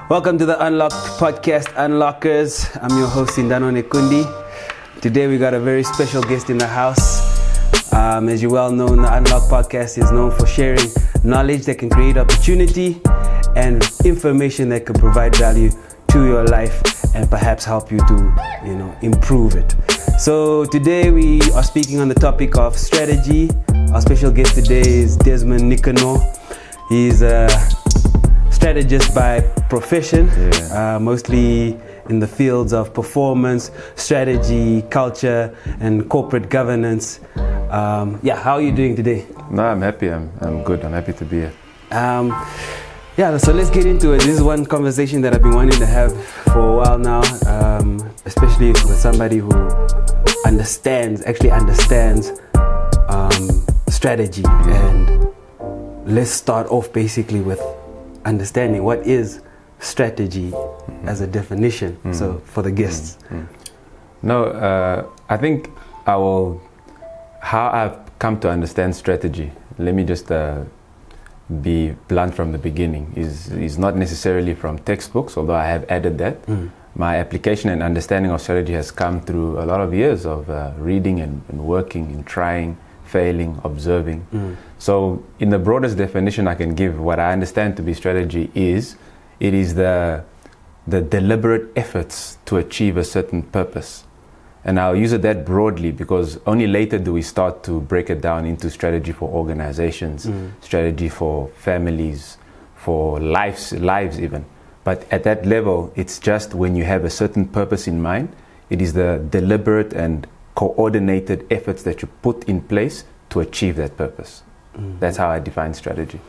Welcome to the Unlocked Podcast Unlockers. I'm your host, Desmond Nikanor. Today we got a very special guest in the house. As you well know, the Unlocked Podcast is known for sharing knowledge that can create opportunity and information that can provide value to your life and perhaps help you to, improve it. So today we are speaking on the topic of strategy. Our special guest today is Desmond Nikanor. He's a strategist by profession, mostly in the fields of performance, strategy, culture, and corporate governance. How are you doing today? No, I'm happy. I'm good. I'm happy to be here. So let's get into it. This is one conversation that I've been wanting to have for a while now, especially with somebody who actually understands strategy. And let's start off basically with understanding what is strategy as a definition. So for the guests. I think how I've come to understand strategy, let me just be blunt from the beginning, is not necessarily from textbooks, although I have added that. My application and understanding of strategy has come through a lot of years of reading and working and trying, failing, observing. So in the broadest definition I can give, what I understand to be strategy is, it is the deliberate efforts to achieve a certain purpose. And I'll use it that broadly because only later do we start to break it down into strategy for organizations, strategy for families, for lives even. But at that level, it's just when you have a certain purpose in mind, it is the deliberate and coordinated efforts that you put in place to achieve that purpose. That's how I define strategy.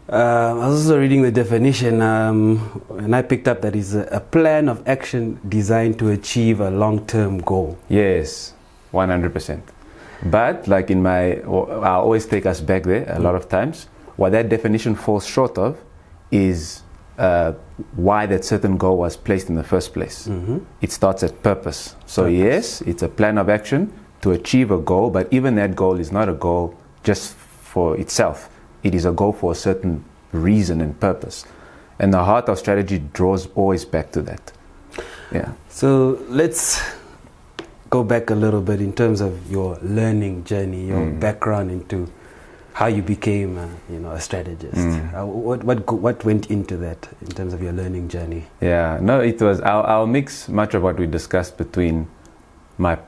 I was also reading the definition and I picked up that it's a plan of action designed to achieve a long-term goal. Yes, 100%. But like I always take us back there a lot of times. What that definition falls short of is why that certain goal was placed in the first place. It starts at purpose. So yes, it's a plan of action to achieve a goal, but even that goal is not a goal just for itself. It is a goal for a certain reason and purpose. And the heart of strategy draws always back to that. Yeah. So let's go back a little bit in terms of your learning journey, your background into how you became a strategist. What went into that in terms of your learning journey? Yeah, no, it was, I'll mix much of what we discussed between my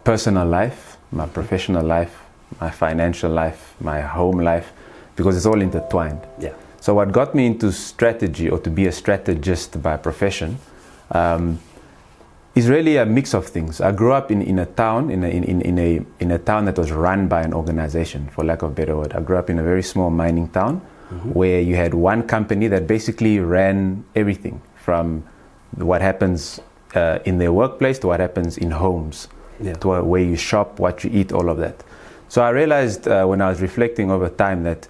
personal life, my professional life, my financial life, my home life, because it's all intertwined. Yeah. So what got me into strategy, or to be a strategist by profession, is really a mix of things. I grew up in a town, in a town that was run by an organization, for lack of a better word. I grew up in a very small mining town, where you had one company that basically ran everything from what happens in their workplace to what happens in homes, to where you shop, what you eat, all of that. So I realized when I was reflecting over time that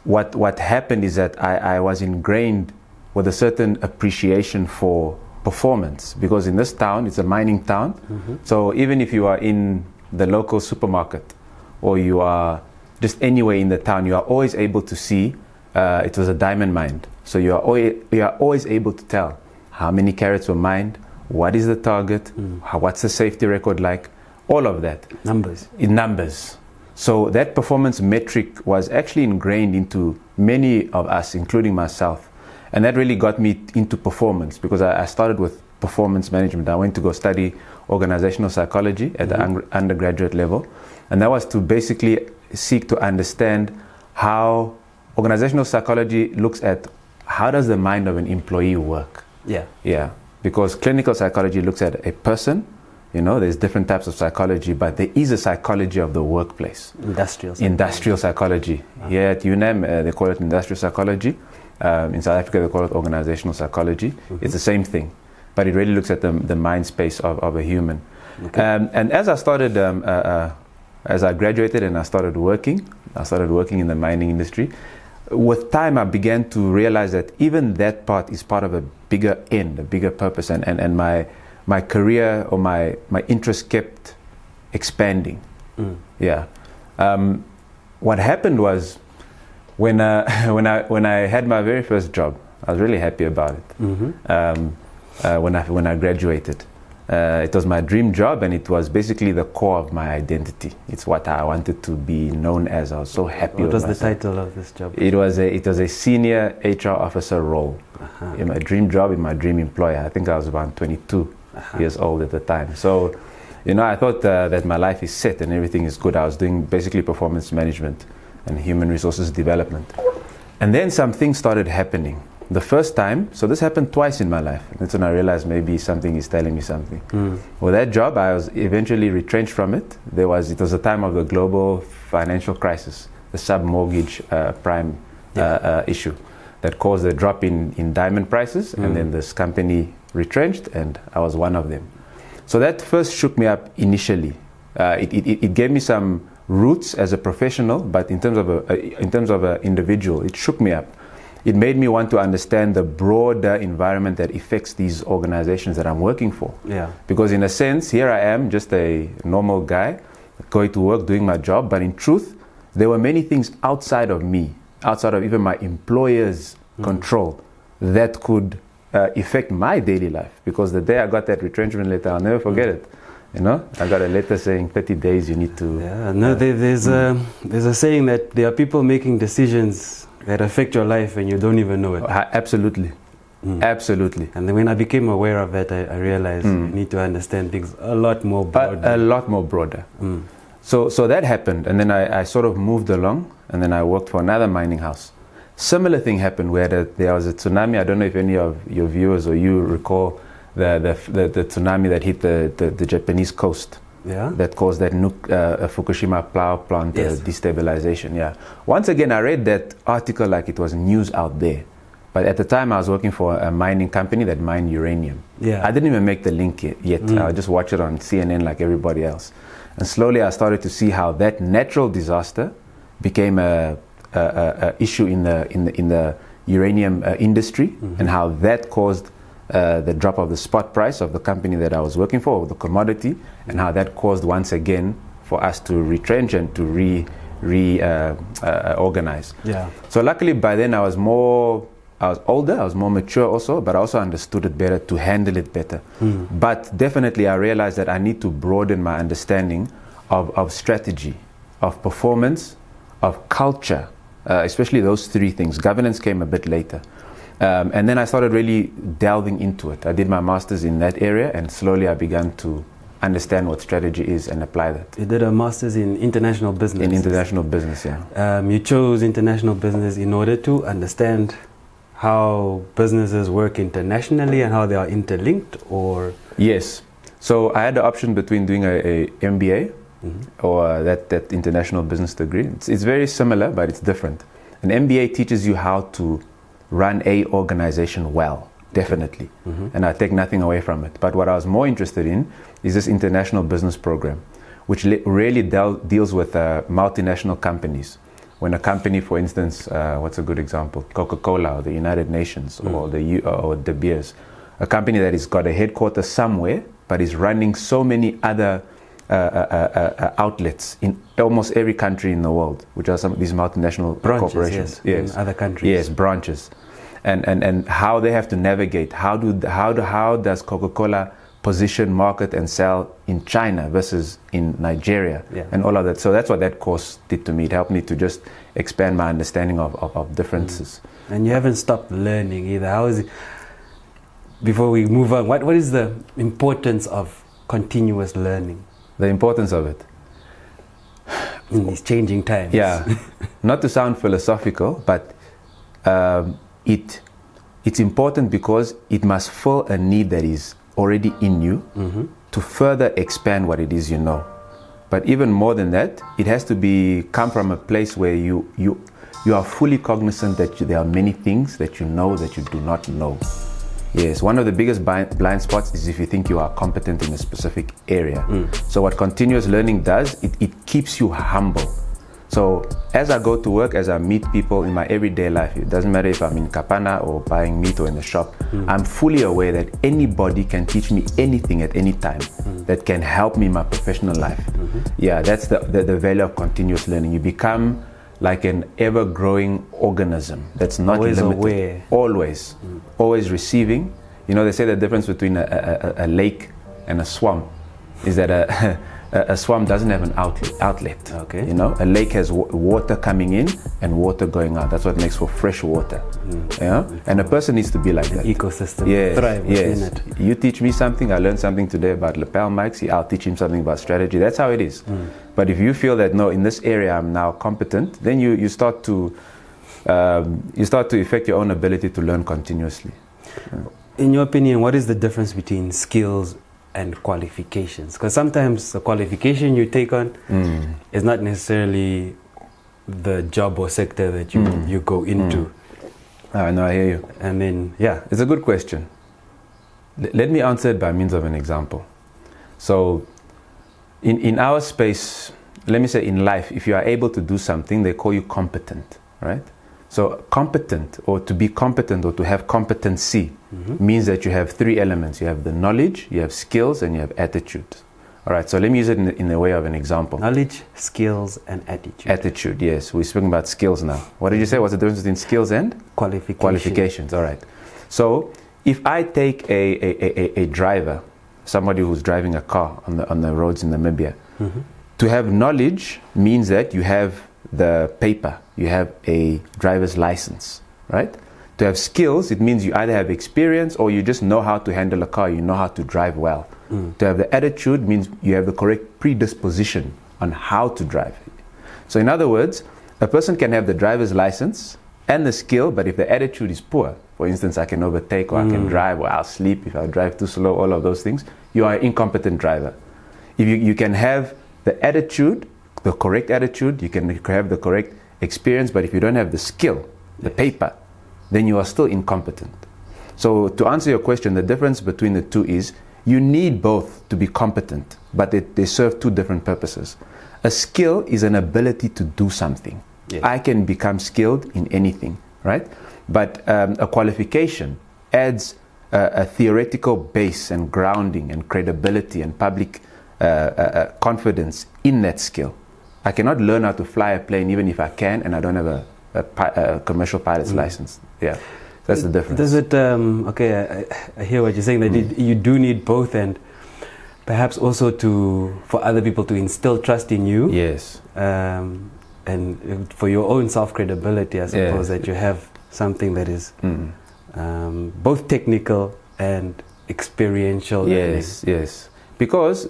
what happened is that I was ingrained with a certain appreciation for performance, because in this town, it's a mining town. So even if you are in the local supermarket or you are just anywhere in the town, you are always able to see it was a diamond mine. So you are always able to tell how many carats were mined, what is the target, what's the safety record like, all of that. Numbers. In numbers. So that performance metric was actually ingrained into many of us, including myself. And that really got me into performance, because I started with performance management. I went to go study organizational psychology at the undergraduate level. And that was to basically seek to understand how organizational psychology looks at how does the mind of an employee work. Yeah. Because clinical psychology looks at a person. There's different types of psychology, but there is a psychology of the workplace. Industrial psychology. Here at UNAM, they call it industrial psychology. In South Africa, they call it organizational psychology. It's the same thing, but it really looks at the mind space of a human. And as I started, as I graduated and I started working in the mining industry. With time, I began to realize that even that part is part of a bigger end, a bigger purpose, and my career or my interest kept expanding. What happened was when I had my very first job, I was really happy about it. When I graduated. It was my dream job, and it was basically the core of my identity. It's what I wanted to be known as. I was so happy with myself. What was the title of this job? It was a senior HR officer role. In my dream job, in my dream employer. I think I was around 22 years old at the time. So, I thought that my life is set and everything is good. I was doing basically performance management and human resources development. And then some things started happening. The first time, so this happened twice in my life. That's when I realized maybe something is telling me something. Well, that job, I was eventually retrenched from it. It was a time of the global financial crisis, the sub-mortgage prime issue that caused a drop in diamond prices, and then this company retrenched, and I was one of them. So that first shook me up initially. It gave me some roots as a professional, but in terms of an individual, it shook me up. It made me want to understand the broader environment that affects these organizations that I'm working for. Yeah. Because in a sense, here I am, just a normal guy, going to work, doing my job, but in truth, there were many things outside of me, outside of even my employer's control, that could affect my daily life. Because the day I got that retrenchment letter, I'll never forget it. I got a letter saying 30 days you need to... Yeah, no, there's a saying that there are people making decisions that affect your life and you don't even know it. Absolutely. Absolutely. And then when I became aware of that, I realized you need to understand things a lot more broader. A lot more broader. So that happened, and then I sort of moved along, and then I worked for another mining house. Similar thing happened where there was a tsunami. I don't know if any of your viewers or you recall the tsunami that hit the Japanese coast. Yeah. That caused that Fukushima power plant destabilization. Yeah. Once again, I read that article like it was news out there. But at the time, I was working for a mining company that mined uranium. Yeah. I didn't even make the link yet. I just watched it on CNN like everybody else. And slowly, I started to see how that natural disaster became a issue in the uranium industry, and how that caused the drop of the spot price of the company that I was working for, the commodity, and how that caused once again for us to retrench and to organize. Yeah. So luckily by then I was older, I was more mature also, but I also understood it better, to handle it better. But definitely I realized that I need to broaden my understanding of strategy, of performance, of culture, especially those three things. Governance came a bit later. And then I started really delving into it. I did my master's in that area, and slowly I began to understand what strategy is and apply that. You did a master's in international business. In international business, yeah. You chose international business in order to understand how businesses work internationally and how they are interlinked, or? Yes. So I had the option between doing a MBA or that international business degree. It's very similar, but it's different. An MBA teaches you how to run a organization well, definitely. And I take nothing away from it. But what I was more interested in is this international business program, which really deals with multinational companies. When a company, for instance, what's a good example? Coca-Cola or the United Nations or the De Beers, a company that has got a headquarters somewhere, but is running so many other outlets in almost every country in the world, which are some of these multinational corporations. Yes, in other countries. Yes, branches, and how they have to navigate. How does Coca-Cola position, market, and sell in China versus in Nigeria, and all of that. So that's what that course did to me. It helped me to just expand my understanding of differences. And you haven't stopped learning either. How is it? Before we move on, what is the importance of continuous learning? The importance of it in these changing times. Yeah, not to sound philosophical, but it's important because it must fill a need that is already in you to further expand what it is you know. But even more than that, it has to come from a place where you are fully cognizant that there are many things that you know that you do not know. Yes, one of the biggest blind spots is if you think you are competent in a specific area. So what continuous learning does, it keeps you humble. So as I go to work, as I meet people in my everyday life, it doesn't matter if I'm in Kapana or buying meat or in the shop, I'm fully aware that anybody can teach me anything at any time that can help me in my professional life. Yeah, that's the value of continuous learning. You become like an ever-growing organism that's not always limited. aware. Always receiving. You know, they say the difference between a lake and a swamp is that a swamp doesn't have an outlet. Okay. You know, a lake has water coming in and water going out. That's what makes for fresh water. Yeah, and a person needs to be like that. Ecosystem. Yes, Thrive within it. You teach me something, I learned something today about lapel mics. I'll teach him something about strategy. That's how it is. But if you feel that no, in this area I'm now competent, then you start to affect your own ability to learn continuously. In your opinion, what is the difference between skills and qualifications? Because sometimes the qualification you take on is not necessarily the job or sector that you go into. No, I hear you. And then, yeah. It's a good question. Let me answer it by means of an example. So, in our space, let me say in life, if you are able to do something, they call you competent, right? So competent, or to be competent, or to have competency means that you have three elements. You have the knowledge, you have skills, and you have attitude. All right, so let me use it in the way of an example. Knowledge, skills, and attitude. Attitude, yes. We're speaking about skills now. What did you say? What's the difference between skills and? Qualifications, all right. So if I take a driver, somebody who's driving a car on the roads in Namibia, to have knowledge means that you have the paper, you have a driver's license, right? To have skills, it means you either have experience or you just know how to handle a car, you know how to drive well. To have the attitude means you have the correct predisposition on how to drive. So in other words, a person can have the driver's license and the skill, but if the attitude is poor, for instance, I can overtake or I can drive or I'll sleep if I drive too slow, all of those things, you are an incompetent driver. If you can have the attitude, the correct attitude, you can have the correct experience, but if you don't have the skill, the paper, then you are still incompetent. So to answer your question, the difference between the two is you need both to be competent, but they serve two different purposes. A skill is an ability to do something. Yes. I can become skilled in anything, right? But a qualification adds a theoretical base and grounding and credibility and public confidence in that skill. I cannot learn how to fly a plane even if I can and I don't have a commercial pilot's license. Yeah, that's the difference. Does it, okay, I hear what you're saying, that you do need both, and perhaps also for other people to instill trust in you. Yes. And for your own self-credibility, I suppose, that you have something that is both technical and experiential. Yes. Because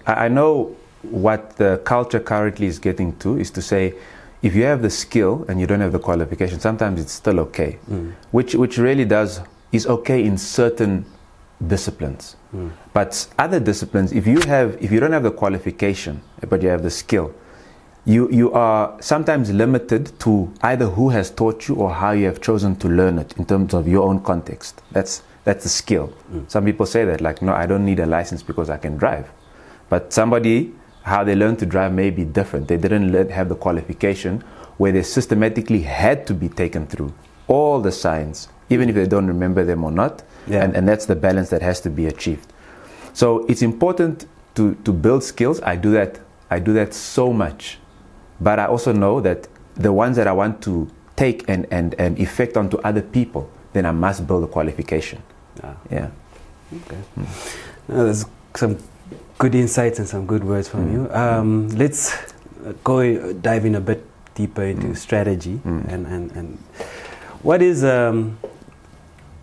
I know what the culture currently is getting to is to say, if you have the skill and you don't have the qualification, sometimes it's still okay, which really is okay in certain disciplines. But other disciplines, if you don't have the qualification but you have the skill, you are sometimes limited to either who has taught you or how you have chosen to learn it in terms of your own context. That's the skill. Some people say that, like, no, I don't need a license because I can drive. But somebody, how they learn to drive may be different. They didn't have the qualification where they systematically had to be taken through all the signs, even if they don't remember them or not. And that's the balance that has to be achieved. So it's important to build skills. I do that so much. But I also know that the ones that I want to take and effect onto other people, then I must build a qualification. Yeah. Okay. Now, there's some good insights and some good words from you. Let's dive in a bit deeper into strategy. And what is, in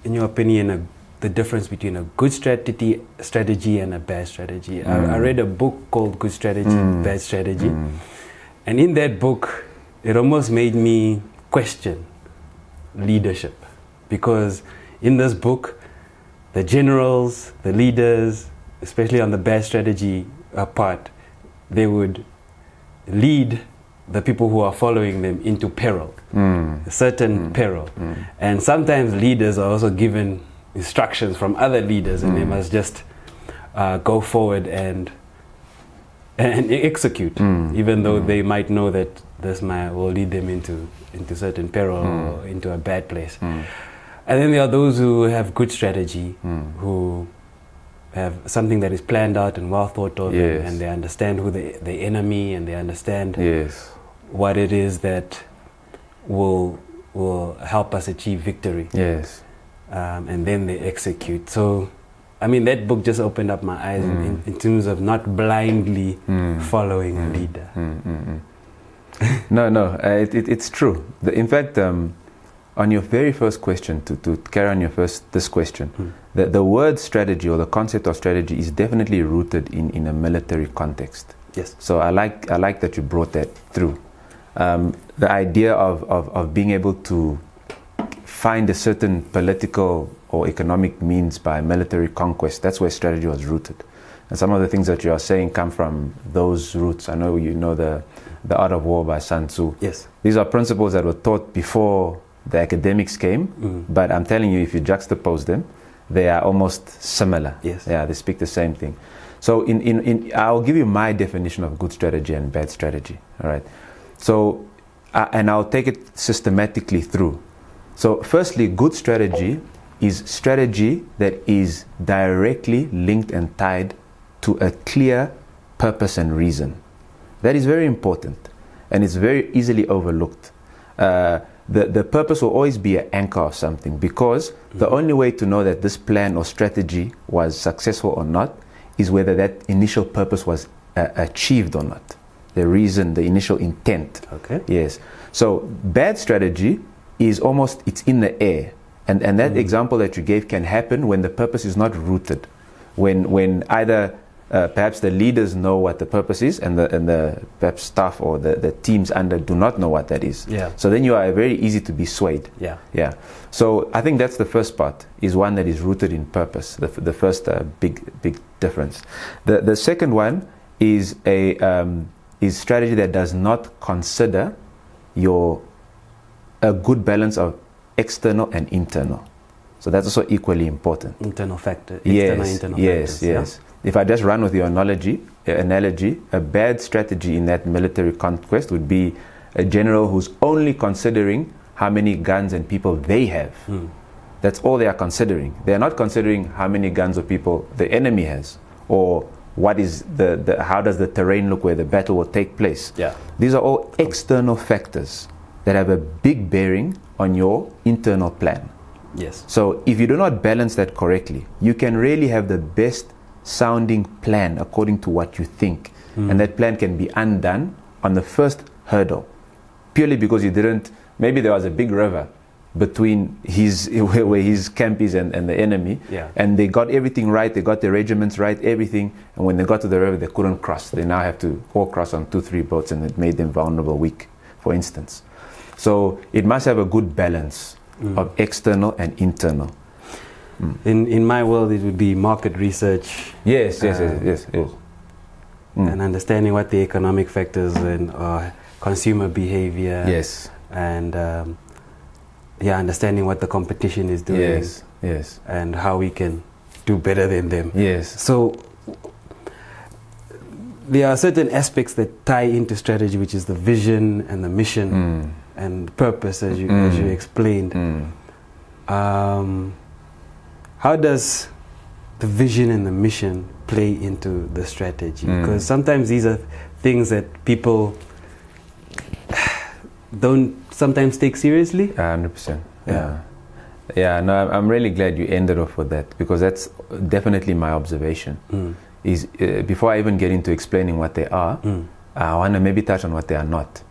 your opinion, the difference between a good strategy and a bad strategy? I read a book called Good Strategy, Bad Strategy. And in that book, it almost made me question leadership. Because in this book, the generals, the leaders, especially on the bad strategy part, they would lead the people who are following them into peril, a certain peril. And sometimes leaders are also given instructions from other leaders, and they must just go forward and execute, even though they might know that this will lead them into certain peril or into a bad place. And then there are those who have good strategy, who have something that is planned out and well thought of, and they understand who the enemy, and they understand what it is that will help us achieve victory. Yes. And then they execute. So, I mean, that book just opened up my eyes in terms of not blindly following a leader. No, it's true. In fact, on your very first question, to carry on this question, the word strategy or the concept of strategy is definitely rooted in a military context. Yes. So I like that you brought that through. The idea of being able to find a certain political or economic means by military conquest, that's where strategy was rooted. And some of the things that you are saying come from those roots. I know you know the Art of War by Sun Tzu. Yes. These are principles that were taught before the academics came, but I'm telling you, if you juxtapose them, they are almost similar. Yes. Yeah, they speak the same thing. So I'll give you my definition of good strategy and bad strategy. All right. So, and I'll take it systematically through. So firstly, good strategy is strategy that is directly linked and tied to a clear purpose and reason. That is very important, and it's very easily overlooked. The purpose will always be an anchor of something, because the only way to know that this plan or strategy was successful or not is whether that initial purpose was achieved or not. The reason, the initial intent. Okay. Yes. So bad strategy is almost, it's in the air. And that example that you gave can happen when the purpose is not rooted. When either perhaps the leaders know what the purpose is, and the perhaps staff or the teams under do not know what that is. Yeah. So then you are very easy to be swayed. Yeah. Yeah. So I think that's the first part, is one that is rooted in purpose. The first big difference. The second one is is strategy that does not consider a good balance of external and internal. So that's also equally important. Internal factor. Yes. Internal Yes. factors, Yes. If I just run with your analogy, a bad strategy in that military conquest would be a general who's only considering how many guns and people they have. That's all they are considering. They are not considering how many guns or people the enemy has, or what is how does the terrain look where the battle will take place. Yeah. These are all external factors that have a big bearing on your internal plan. Yes. So if you do not balance that correctly, you can really have the best sounding plan according to what you think, and that plan can be undone on the first hurdle, purely because you didn't, maybe there was a big river between where his camp is and the enemy, and they got everything right, they got the regiments right, everything, and when they got to the river they couldn't cross. They now have to all cross on 2-3 boats, and it made them vulnerable, weak, for instance. So it must have a good balance of external and internal. In my world, it would be market research. Yes. And understanding what the economic factors and consumer behavior. Yes. And understanding what the competition is doing. Yes. And how we can do better than them. Yes. So there are certain aspects that tie into strategy, which is the vision and the mission and purpose, as you explained. How does the vision and the mission play into the strategy? Because sometimes these are things that people don't sometimes take seriously. 100%. Yeah. No, I'm really glad you ended off with that, because that's definitely my observation. Is before I even get into explaining what they are, I want to maybe touch on what they are not.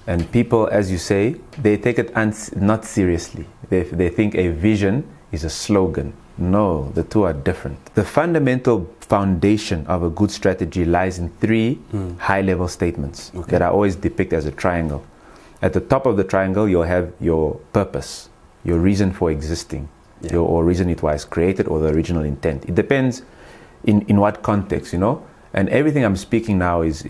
And people, as you say, they take it not seriously. They think a vision is a slogan. No, the two are different. The fundamental foundation of a good strategy lies in 3 high-level statements that are always depicted as a triangle. At the top of the triangle, you'll have your purpose, your reason for existing, or reason it was created, or the original intent. It depends in what context, And everything I'm speaking now is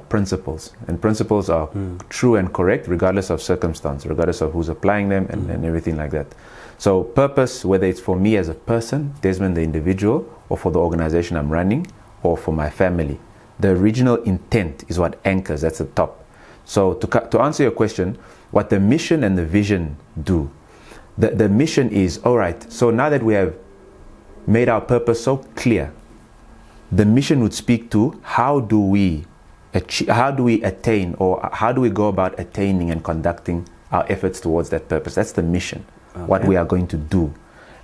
principles. And principles are true and correct regardless of circumstance, regardless of who's applying them and everything like that. So purpose, whether it's for me as a person, Desmond the individual, or for the organization I'm running, or for my family, the original intent is what anchors, that's the top. So to answer your question, what the mission and the vision do, the mission is, all right, so now that we have made our purpose so clear, the mission would speak to how do we how do we attain, or how do we go about attaining and conducting our efforts towards that purpose? That's the mission, what we are going to do.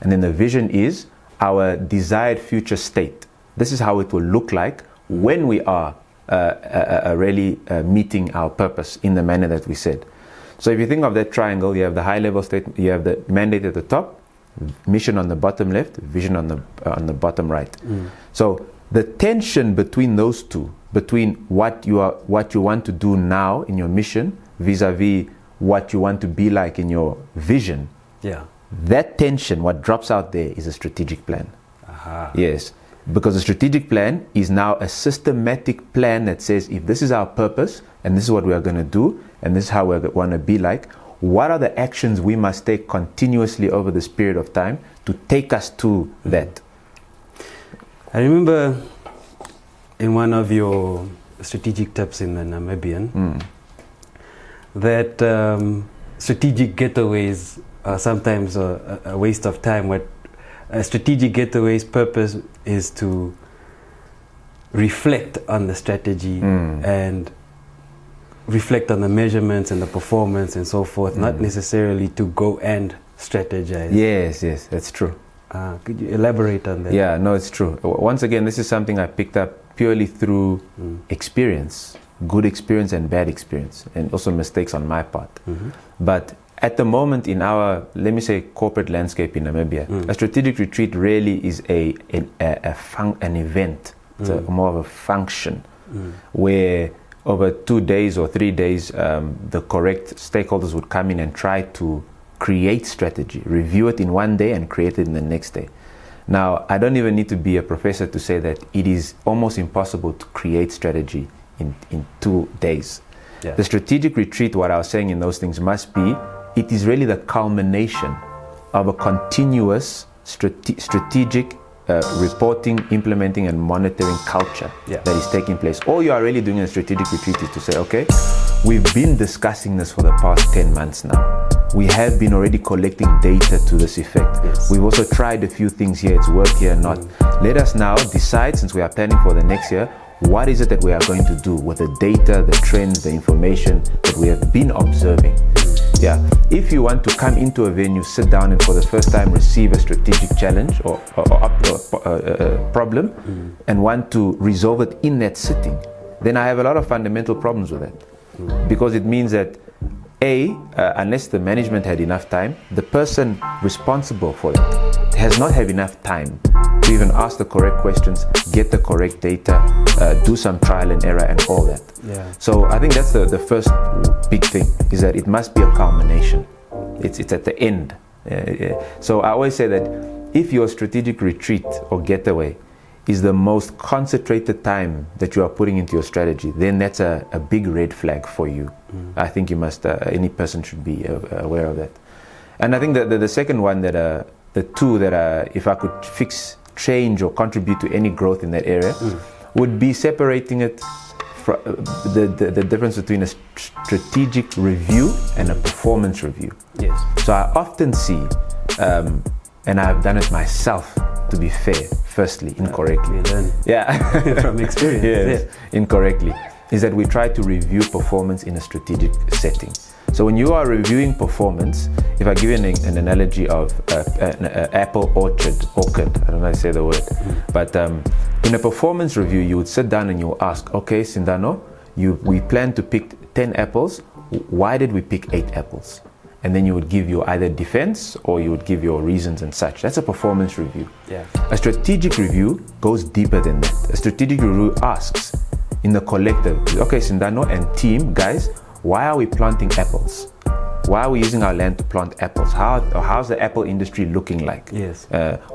And then the vision is our desired future state. This is how it will look like when we are really meeting our purpose in the manner that we said. So if you think of that triangle, you have the high level state, you have the mandate at the top, mission on the bottom left, vision on the bottom right. So the tension between those two, between what you want to do now in your mission vis-a-vis what you want to be like in your vision, that tension, what drops out there is a strategic plan. Yes, because a strategic plan is now a systematic plan that says, if this is our purpose and this is what we are going to do and this is how we want to be like, what are the actions we must take continuously over this period of time to take us to that? I remember in one of your strategic tips in the Namibian that strategic getaways are sometimes a waste of time. What a strategic getaway's purpose is to reflect on the strategy and reflect on the measurements and the performance and so forth, not necessarily to go and strategize. Yes, that's true. Could you elaborate on that? Yeah, no, it's true. Once again, this is something I picked up purely through experience, good experience and bad experience, and also mistakes on my part. But at the moment in our, let me say, corporate landscape in Namibia, a strategic retreat really is an event. It's more of a function where over 2 days or 3 days, the correct stakeholders would come in and try to create strategy, review it in one day and create it in the next day. Now, I don't even need to be a professor to say that it is almost impossible to create strategy in 2 days. The strategic retreat, what I was saying in those things must be, it is really the culmination of a continuous strategic reporting, implementing and monitoring culture that is taking place. All you are really doing in a strategic retreat is to say, okay, we've been discussing this for the past 10 months now. We have been already collecting data to this effect. We've also tried a few things here, it's worked here, not. Let us now decide, since we are planning for the next year, what is it that we are going to do with the data, the trends, the information that we have been observing. If you want to come into a venue, sit down and for the first time receive a strategic challenge or problem and want to resolve it in that sitting, then I have a lot of fundamental problems with that. Because it means that unless the management had enough time, the person responsible for it has not had enough time to even ask the correct questions, get the correct data, do some trial and error and all that. So I think that's the first big thing, is that it must be a culmination. It's at the end. So I always say that if your strategic retreat or getaway is the most concentrated time that you are putting into your strategy, then that's a big red flag for you. I think you must, any person should be aware of that. And I think that the second one, that the two that if I could fix, change or contribute to any growth in that area, would be separating it from the difference between a strategic review and a performance review. So I often see, and I've done it myself, to be fair, firstly, incorrectly. From experience. Incorrectly, is that we try to review performance in a strategic setting. So when you are reviewing performance, if I give you an analogy of an apple orchard, I don't know how to say the word, but in a performance review, you would sit down and you will ask, okay, Sindano, we plan to pick 10 apples. Why did we pick 8 apples? And then you would give your either defense or you would give your reasons and such. That's a performance review. A strategic review goes deeper than that. A strategic review asks in the collective, okay, Sindano and team, guys, why are we planting apples? Why are we using our land to plant apples? How's the apple industry looking like?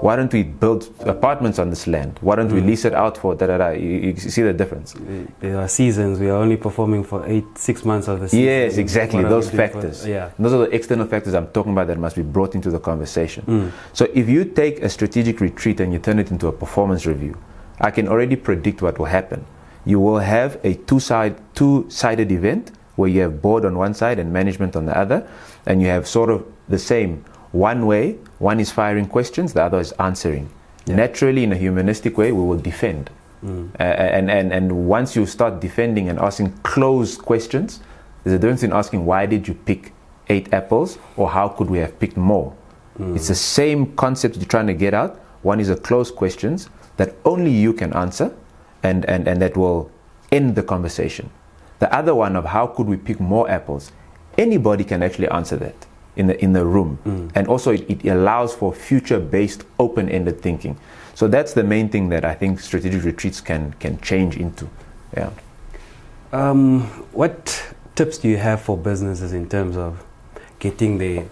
Why don't we build apartments on this land? Why don't we lease it out for da-da-da? You see the difference? There are seasons. We are only performing for 6 months of the season. Yes, exactly. Those factors. Those are the external factors I'm talking about that must be brought into the conversation. So if you take a strategic retreat and you turn it into a performance review, I can already predict what will happen. You will have a two-sided event where you have board on one side and management on the other, and you have sort of the same one way. One is firing questions, the other is answering. Naturally, in a humanistic way, we will defend. And once you start defending and asking closed questions, there's a difference in asking why did you pick 8 apples or how could we have picked more. It's the same concept you're trying to get out. One is a closed questions that only you can answer and that will end the conversation. The other one of how could we pick more apples, anybody can actually answer that in the room. And also it allows for future-based open-ended thinking. So that's the main thing that I think strategic retreats can change into. Yeah. What tips do you have for businesses in terms of getting the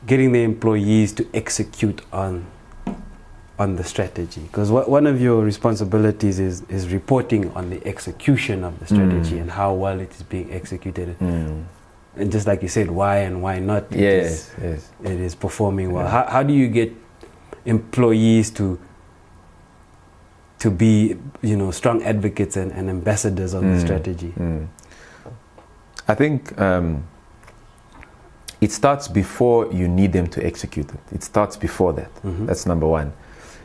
employees to execute on the strategy? Because one of your responsibilities is reporting on the execution of the strategy and how well it is being executed. And just like you said, why and why not? Yes. It is performing well. How do you get employees to be, strong advocates and ambassadors of the strategy? I think it starts before you need them to execute it. It starts before that. That's number one.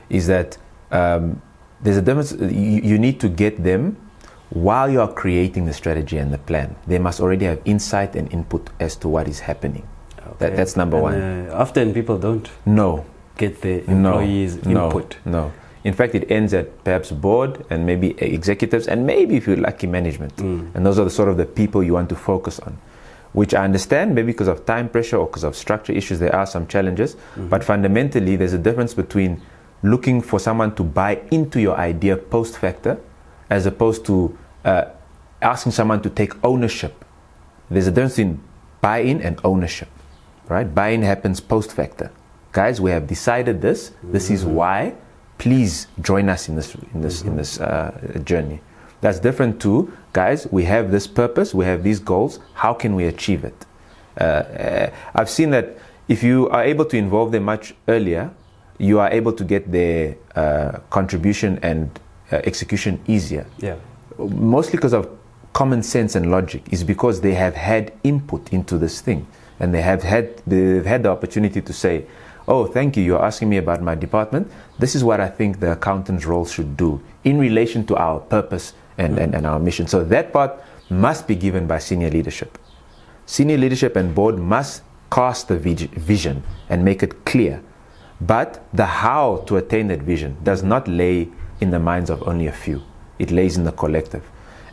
Is that there's a difference. You need to get them while you are creating the strategy and the plan. They must already have insight and input as to what is happening. Okay. That's number one. Often people don't get the employees' input. No. In fact, it ends at perhaps board and maybe executives and maybe, if you're lucky, management. And those are the sort of the people you want to focus on, which I understand maybe because of time pressure or because of structure issues, there are some challenges. But fundamentally, there's a difference between looking for someone to buy into your idea post factor as opposed to asking someone to take ownership. There's a difference in buy-in and ownership, right? Buy-in happens post factor. Guys, we have decided this. This is why. Please join us in this journey. That's different to, guys, we have this purpose, we have these goals, how can we achieve it? I've seen that if you are able to involve them much earlier, you are able to get their contribution and execution easier. Yeah. Mostly because of common sense and logic, is because they have had input into this thing, and they've had the opportunity to say, oh, thank you, you're asking me about my department. This is what I think the accountant's role should do in relation to our purpose and our mission. So that part must be given by senior leadership. Senior leadership and board must cast the vision and make it clear. But the how to attain that vision does not lay in the minds of only a few. It lays in the collective.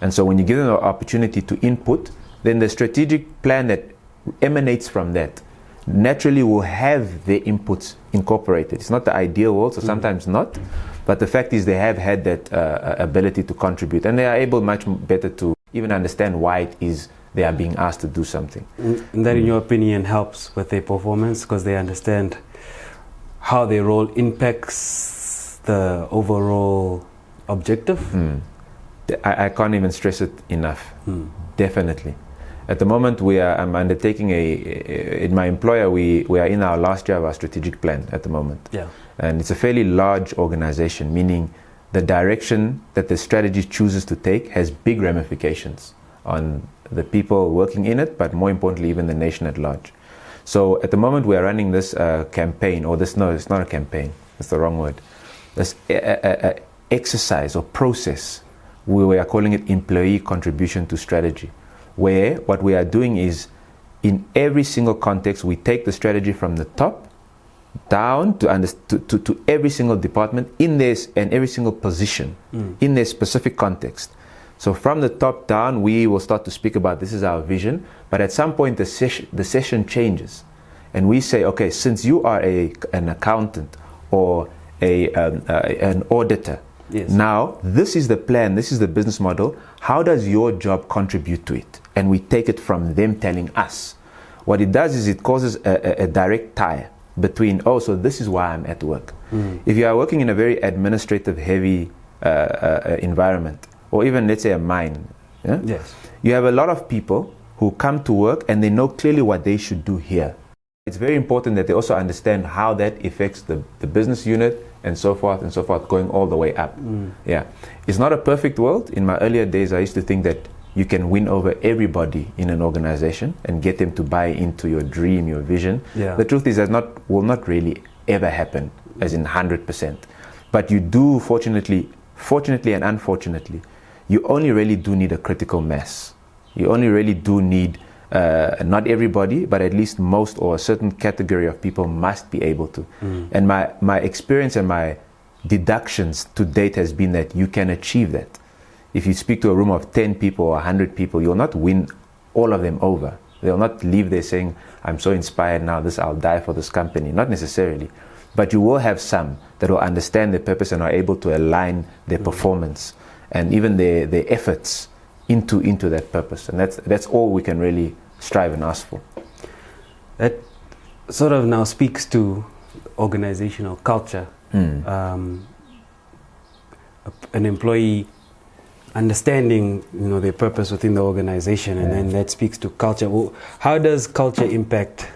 And so when you give them the opportunity to input, then the strategic plan that emanates from that naturally will have their inputs incorporated. It's not the ideal world, so sometimes not, but the fact is they have had that ability to contribute, and they are able much better to even understand why it is they are being asked to do something. And that, in your opinion, helps with their performance because they understand how their role impacts the overall objective? I can't even stress it enough. Definitely. At the moment, I'm undertaking in my employer, we are in our last year of our strategic plan at the moment. Yeah. And it's a fairly large organization, meaning the direction that the strategy chooses to take has big ramifications on the people working in it, but more importantly, even the nation at large. So at the moment, we are running this campaign, it's not a campaign, that's the wrong word. This exercise or process, we are calling it employee contribution to strategy, where what we are doing is, in every single context, we take the strategy from the top down to every single department in this and every single position in their specific context. So from the top down, we will start to speak about this is our vision, but at some point the session changes, and we say, okay, since you are an accountant or an auditor, yes, now this is the plan, this is the business model, how does your job contribute to it? And we take it from them telling us. What it does is it causes a direct tie between, so this is why I'm at work. If you are working in a very administrative heavy environment, or even let's say a mine, yes, you have a lot of people who come to work and they know clearly what they should do here. It's very important that they also understand how that affects the business unit and so forth, going all the way up. Yeah, it's not a perfect world. In my earlier days, I used to think that you can win over everybody in an organization and get them to buy into your dream, your vision. Yeah. The truth is that will not really ever happen, as in 100%. But you do, fortunately and unfortunately, you only really do need a critical mass. You only really do need, not everybody, but at least most or a certain category of people must be able to. And my experience and my deductions to date has been that you can achieve that. If you speak to a room of 10 people or 100 people, you'll not win all of them over. They'll not leave there saying, I'm so inspired now, I'll die for this company. Not necessarily. But you will have some that will understand their purpose and are able to align their performance and even their efforts into that purpose. And that's all we can really strive and ask for. That sort of now speaks to organizational culture. An employee understanding, their purpose within the organization, and then that speaks to culture. Well, how does culture impact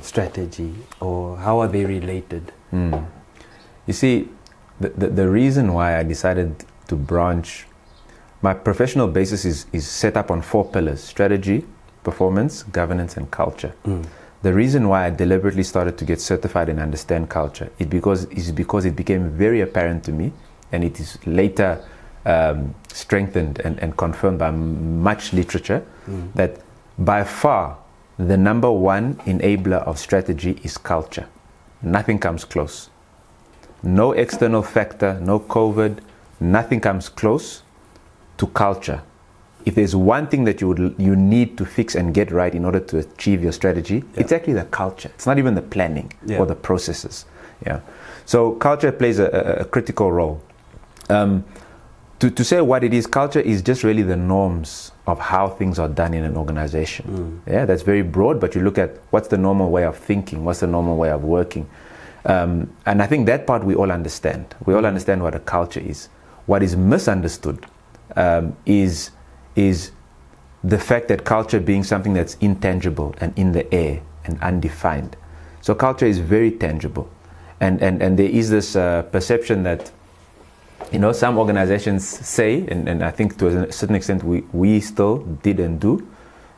strategy, or how are they related? You see, the reason why I decided to branch, my professional basis is set up on 4 pillars: strategy, performance, governance, and culture. The reason why I deliberately started to get certified and understand culture is because it became very apparent to me, and it is later strengthened and confirmed by much literature, that by far the number one enabler of strategy is culture. Nothing comes close. No external factor, no COVID, nothing comes close to culture. If there's one thing that you need to fix and get right in order to achieve your strategy, it's actually the culture. It's not even the planning or the processes. So culture plays a critical role. To say what it is, culture is just really the norms of how things are done in an organization. That's very broad, but you look at what's the normal way of thinking, what's the normal way of working. And I think that part we all understand. We all understand what a culture is. What is misunderstood is the fact that culture being something that's intangible and in the air and undefined. So culture is very tangible. And there is this perception that, some organizations say, and I think to a certain extent we still did and do,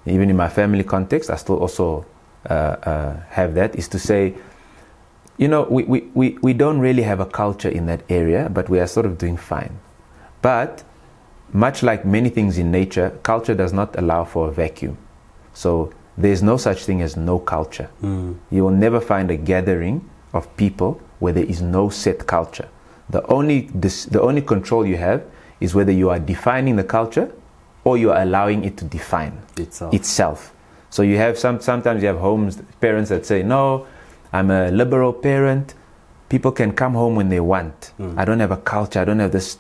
even in my family context, I still also have that, is to say, we don't really have a culture in that area, but we are sort of doing fine. But much like many things in nature, culture does not allow for a vacuum. So there's no such thing as no culture. You will never find a gathering of people where there is no set culture. The only control you have is whether you are defining the culture or you are allowing it to define itself. So you have sometimes you have parents that say, no, I'm a liberal parent. People can come home when they want. I don't have a culture. I don't have this.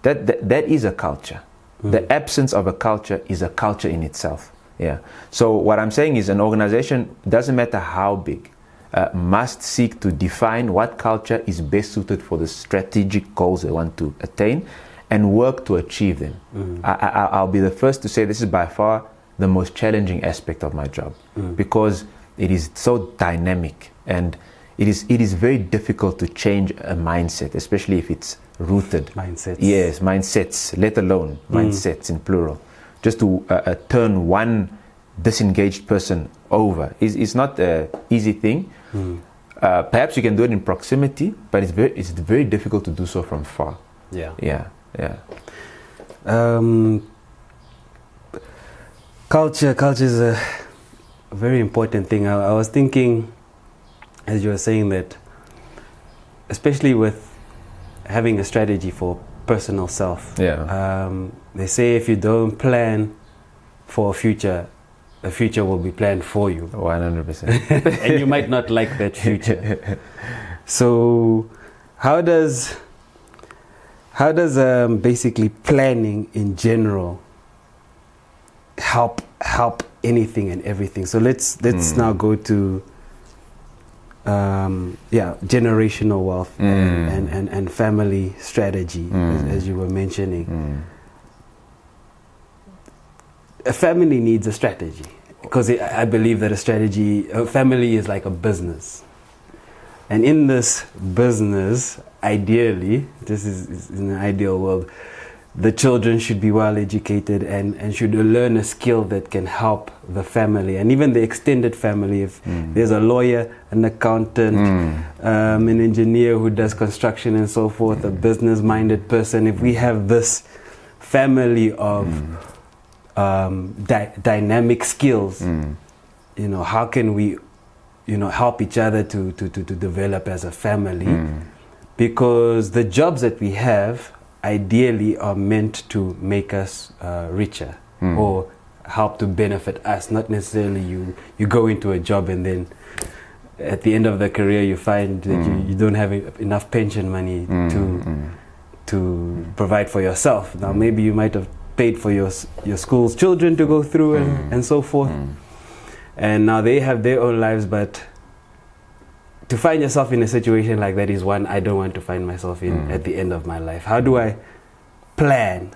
That is a culture. The absence of a culture is a culture in itself. So what I'm saying is, an organization, doesn't matter how big, must seek to define what culture is best suited for the strategic goals they want to attain and work to achieve them. I'll be the first to say this is by far the most challenging aspect of my job, because it is so dynamic, and it is very difficult to change a mindset, especially if it's rooted. Mindsets. Yes, mindsets, let alone mindsets in plural. Just to turn one disengaged person over is not an easy thing. Perhaps you can do it in proximity, but it's very difficult to do so from far. Culture is a very important thing. I was thinking, as you were saying, that especially with having a strategy for personal self, they say if you don't plan for a future will be planned for you. 100%. And you might not like that future. So how does basically planning in general help anything and everything? So let's now go to generational wealth and family strategy, as you were mentioning. A family needs a strategy, because I believe that a family is like a business. And in this business, ideally, this is in an ideal world, the children should be well educated and should learn a skill that can help the family and even the extended family. If there's a lawyer, an accountant, an engineer who does construction and so forth, a business-minded person, if we have this family of dynamic skills, how can we, help each other to develop as a family? Because the jobs that we have ideally are meant to make us richer or help to benefit us, not necessarily you go into a job and then at the end of the career you find that you don't have enough pension money to provide for yourself. Now maybe you might have paid for your school's children to go through and so forth, and now they have their own lives, but to find yourself in a situation like that is one I don't want to find myself in at the end of my life. How do I plan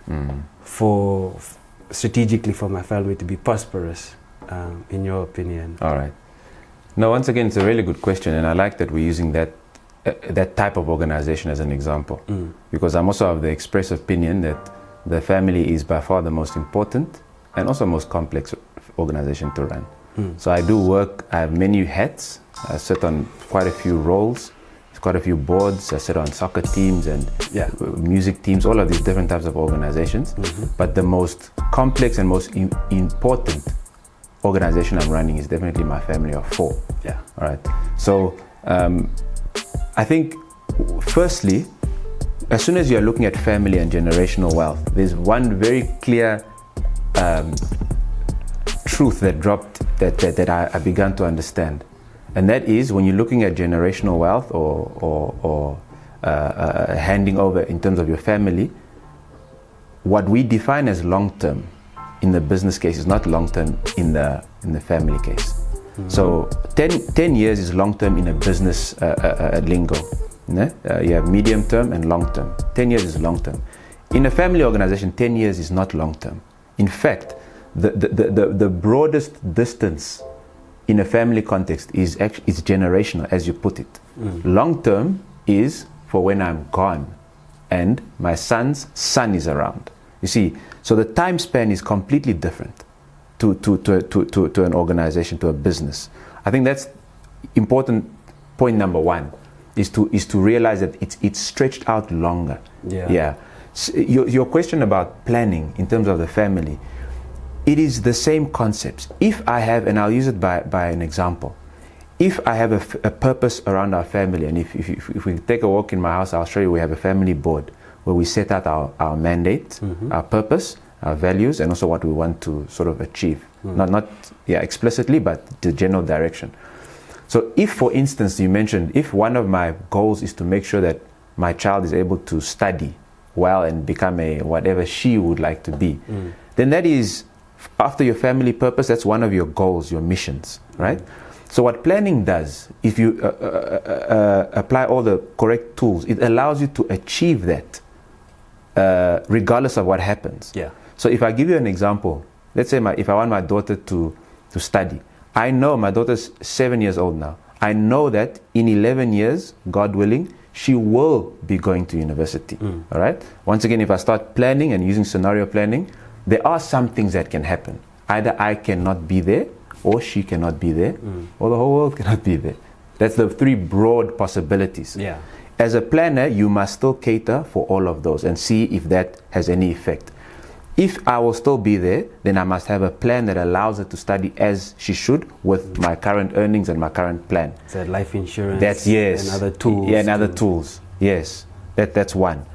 strategically for my family to be prosperous, in your opinion? All right. No, once again, it's a really good question, and I like that we're using that type of organization as an example, because I'm also of the express opinion that the family is by far the most important and also most complex organization to run. So I have many hats. I sit on quite a few roles, quite a few boards. I sit on soccer teams and music teams, all of these different types of organizations. But the most complex and most important organization I'm running is definitely my family of 4. Yeah. All right. So I think, firstly, as soon as you're looking at family and generational wealth, there's one very clear truth that dropped that I began to understand. And that is, when you're looking at generational wealth or handing over in terms of your family, what we define as long-term in the business case is not long-term in the family case. So 10 years is long-term in a business lingo. You have medium-term and long-term. 10 years is long-term. In a family organization, 10 years is not long-term. In fact, the broadest distance in a family context is generational, as you put it. Long term is for when I'm gone and my son's son is around. You see, so the time span is completely different to an organization, to a business. I think that's important. Point number one is to realize that it's stretched out longer. Yeah. So your question about planning in terms of the family, it is the same concepts. If I have, and I'll use it by an example, if I have a purpose around our family, and if we take a walk in my house, I'll show you we have a family board where we set out our mandate, our purpose, our values, and also what we want to sort of achieve. Not explicitly, but the general direction. So if, for instance, you mentioned, if one of my goals is to make sure that my child is able to study well and become a whatever she would like to be, then that is, after your family purpose, that's one of your goals, your missions, right? So what planning does, if you apply all the correct tools, it allows you to achieve that regardless of what happens. Yeah. So if I give you an example, let's say if I want my daughter to study, I know my daughter's 7 years old now. I know that in 11 years, God willing, she will be going to university, all right? Once again, if I start planning and using scenario planning, there are some things that can happen. Either I cannot be there, or she cannot be there, or the whole world cannot be there. That's the 3 broad possibilities. Yeah. As a planner, you must still cater for all of those and see if that has any effect. If I will still be there, then I must have a plan that allows her to study as she should with my current earnings and my current plan. So life insurance. That's yes. And other tools. Yeah, and other tools. Yes. That's one.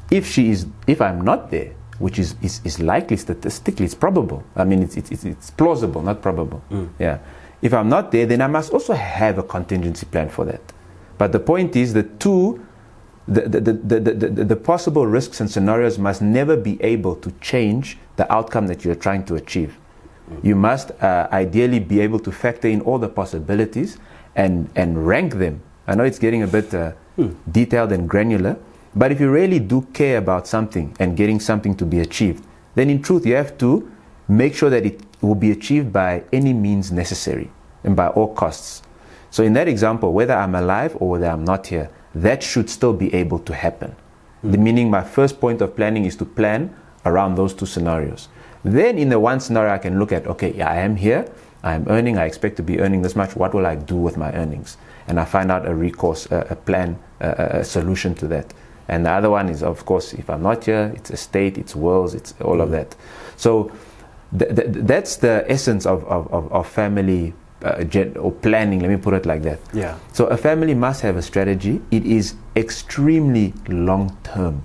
If I'm not there, which is likely statistically, it's probable. I mean, it's plausible, not probable. Yeah. If I'm not there, then I must also have a contingency plan for that. But the point is, the possible risks and scenarios must never be able to change the outcome that you're trying to achieve. You must ideally be able to factor in all the possibilities and rank them. I know it's getting a bit detailed and granular, but if you really do care about something and getting something to be achieved, then in truth you have to make sure that it will be achieved by any means necessary and by all costs. So in that example, whether I'm alive or whether I'm not here, that should still be able to happen. The meaning my first point of planning is to plan around those two scenarios. Then in the one scenario, I can look at, okay, yeah, I am here, I am earning, I expect to be earning this much. What will I do with my earnings? And I find out a recourse, a plan, a solution to that. And the other one is, of course, if I'm not here, it's estate, it's wills, it's all of that. So that's the essence of family or planning, let me put it like that. Yeah. So a family must have a strategy. It is extremely long term.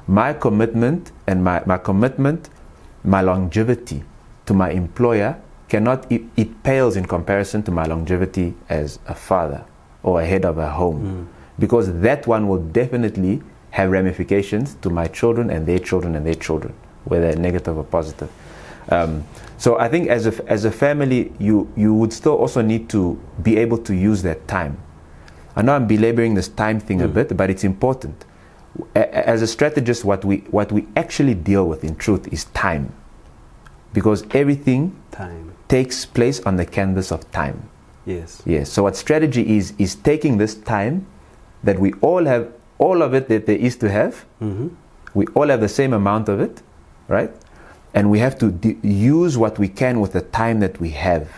My commitment and my longevity to my employer it pales in comparison to my longevity as a father or a head of a home, because that one will definitely have ramifications to my children and their children and their children, whether negative or positive. So I think as a family, you would still also need to be able to use that time. I know I'm belaboring this time thing a bit, but it's important. As a strategist, what we actually deal with in truth is time, because everything takes place on the canvas of time. Yes. So what strategy is taking this time that we all have, all of it that there is to have. We all have the same amount of it, right? And we have to use what we can with the time that we have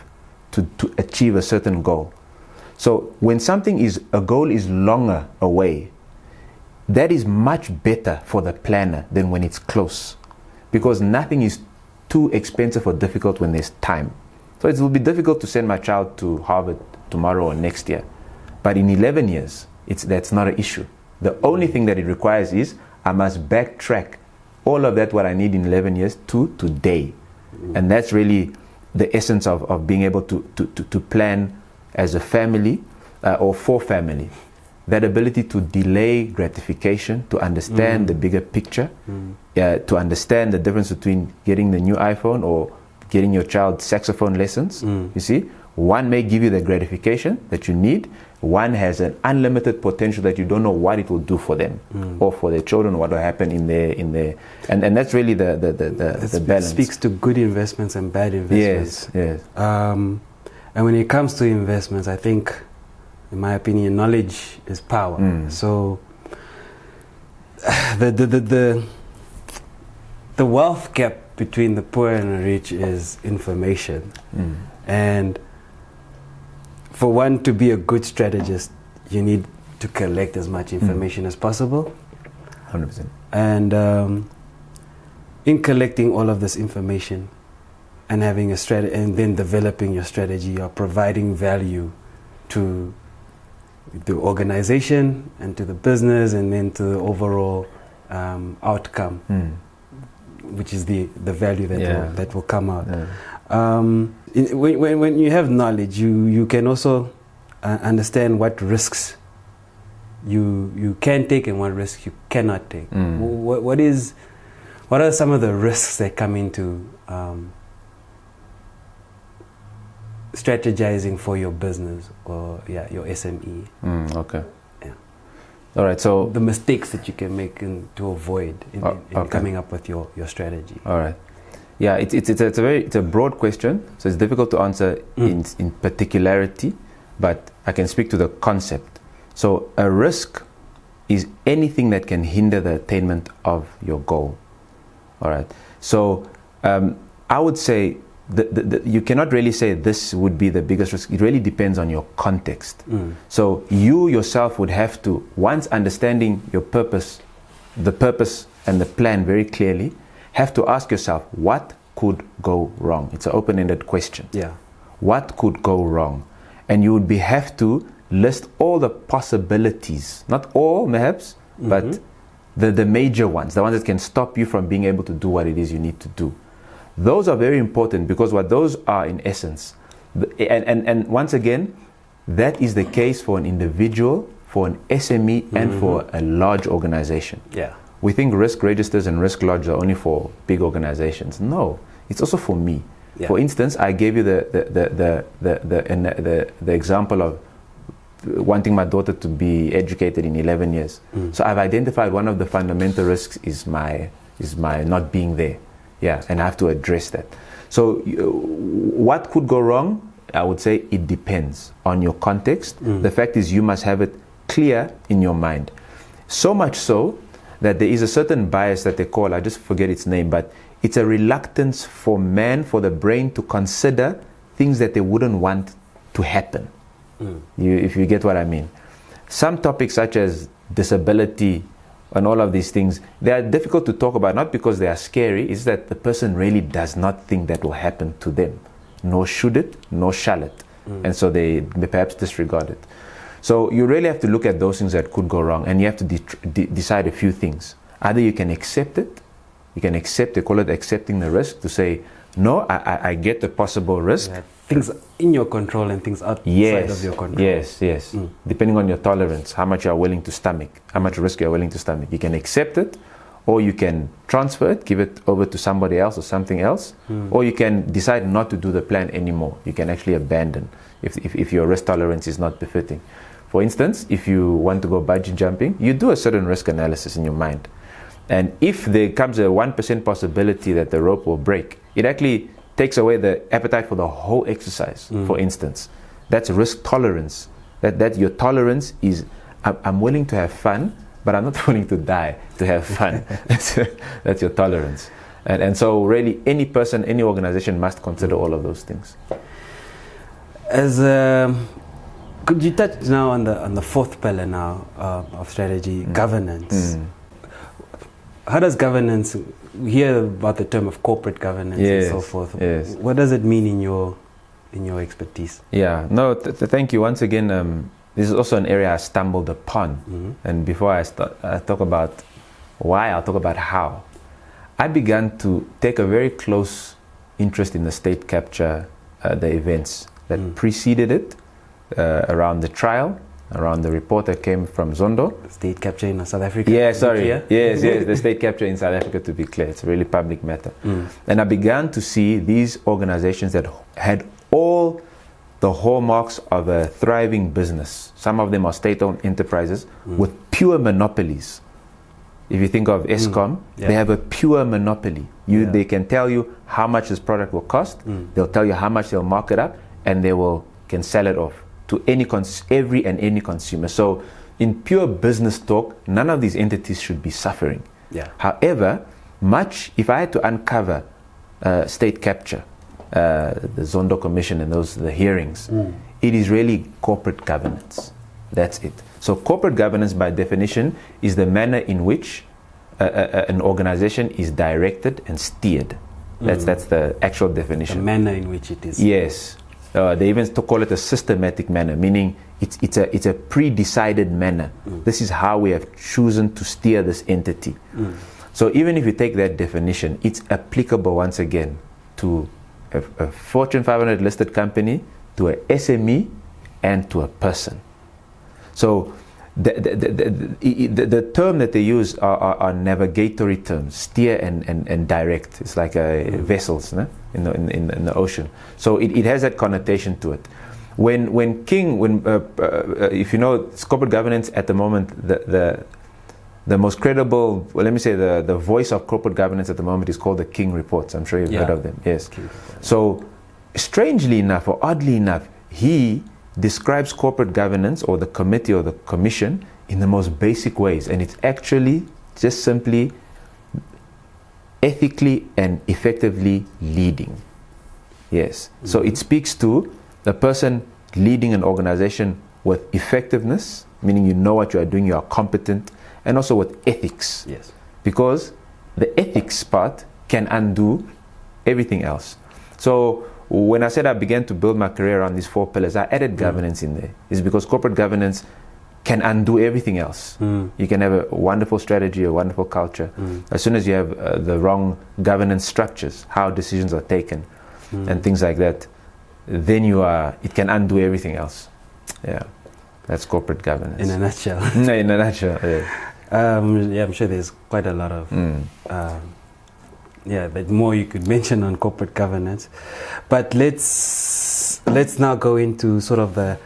to achieve a certain goal. So when a goal is longer away, that is much better for the planner than when it's close, because nothing is too expensive or difficult when there's time. So it will be difficult to send my child to Harvard tomorrow or next year, but in 11 years, that's not an issue. The only thing that it requires is I must backtrack all of that, what I need in 11 years, to today. And that's really the essence of being able to plan as a family or for family. That ability to delay gratification, to understand the bigger picture, to understand the difference between getting the new iPhone or getting your child saxophone lessons. You see, one may give you the gratification that you need. One has an unlimited potential that you don't know what it will do for them or for their children, what will happen in their and that's really the balance. It speaks to good investments and bad investments. Yes. And when it comes to investments, I think, in my opinion, knowledge is power. So the wealth gap between the poor and the rich is information. And for one to be a good strategist, you need to collect as much information as possible. 100%. And in collecting all of this information and having a strategy, and then developing your strategy, or providing value to the organization and to the business, and then to the overall outcome, which is the value that will come out. When you have knowledge, you can also understand what risks you can take and what risks you cannot take. What are some of the risks that come into strategizing for your business or your SME? Okay. Yeah. All right. So the mistakes that you can make to avoid in coming up with your strategy. All right. Yeah, it's a broad question, so it's difficult to answer in particularity, but I can speak to the concept. So a risk is anything that can hinder the attainment of your goal. All right. So I would say you cannot really say this would be the biggest risk. It really depends on your context. So you yourself would have to, once understanding your purpose, the purpose and the plan very clearly, have to ask yourself, what could go wrong? It's an open-ended question. Yeah. What could go wrong? And you would have to list all the possibilities, not all perhaps, but the major ones, the ones that can stop you from being able to do what it is you need to do. Those are very important, because what those are in essence, and once again, that is the case for an individual, for an SME, and for a large organization. Yeah. We think risk registers and risk lodges are only for big organizations. No, it's also for me. Yeah. For instance, I gave you the example of wanting my daughter to be educated in 11 years. So I've identified one of the fundamental risks is my not being there. Yeah, and I have to address that. So what could go wrong? I would say it depends on your context. The fact is you must have it clear in your mind. So much so that there is a certain bias that they call, I just forget its name, but it's a reluctance for the brain to consider things that they wouldn't want to happen. If you get what I mean. Some topics such as disability and all of these things, they are difficult to talk about, not because they are scary, it's that the person really does not think that will happen to them. Nor should it, nor shall it. And so they perhaps disregard it. So you really have to look at those things that could go wrong, and you have to decide a few things. Either you can accept it, they call it accepting the risk, to say, no, I get the possible risk. Yeah, things in your control and things outside of your control. Yes. Depending on your tolerance, how much you are willing to stomach, how much risk you are willing to stomach. You can accept it, or you can transfer it, give it over to somebody else or something else, or you can decide not to do the plan anymore. You can actually abandon if your risk tolerance is not befitting. For instance, if you want to go bungee jumping, you do a certain risk analysis in your mind. And if there comes a 1% possibility that the rope will break, it actually takes away the appetite for the whole exercise, for instance. That's risk tolerance. That your tolerance is, I'm willing to have fun, but I'm not willing to die to have fun. That's your tolerance. And so really any person, any organization must consider all of those things. Could you touch now on the fourth pillar now of strategy, governance? How does governance, we hear about the term of corporate governance and so forth. Yes. What does it mean in your expertise? Yeah, no, thank you. Once again, this is also an area I stumbled upon. And before I talk about why, I'll talk about how. I began to take a very close interest in the state capture, the events that preceded it, around the trial, around the report that came from Zondo. State capture in South Africa? Yes, the state capture in South Africa, to be clear. It's a really public matter. And I began to see these organizations that had all the hallmarks of a thriving business. Some of them are state-owned enterprises with pure monopolies. If you think of Eskom, they have a pure monopoly. They can tell you how much this product will cost. They'll tell you how much they'll mark it up, and they can sell it off to every and any consumer. So in pure business talk, none of these entities should be suffering. However, if I had to uncover state capture, the Zondo Commission and the hearings, it is really corporate governance. That's it. So corporate governance, by definition, is the manner in which an organization is directed and steered. That's the actual definition. The manner in which it is. Yes. They even call it a systematic manner, meaning it's a pre-decided manner. This is how we have chosen to steer this entity. So even if you take that definition, it's applicable once again to a Fortune 500 listed company, to a SME, and to a person. So the term that they use are navigatory terms, steer and direct. It's like vessels in the ocean. So it has that connotation to it. If you know corporate governance at the moment, the most credible, let me say the voice of corporate governance at the moment is called the King Reports. I'm sure you've heard of them. Yes. So strangely enough, or oddly enough, he describes corporate governance, or the committee or the commission, in the most basic ways, and it's actually just simply ethically and effectively leading. Yes. So it speaks to the person leading an organization with effectiveness, meaning you know what you are doing, you are competent, and also with ethics. Yes. Because the ethics part can undo everything else. So when I said I began to build my career around these four pillars, I added governance in there. It's because corporate governance can undo everything else. You can have a wonderful strategy, a wonderful culture. As soon as you have the wrong governance structures, how decisions are taken, and things like that, then it can undo everything else. Yeah, that's corporate governance. In a nutshell. In a nutshell, yeah. I'm sure there's quite a lot of but more you could mention on corporate governance. But let's now go into sort of the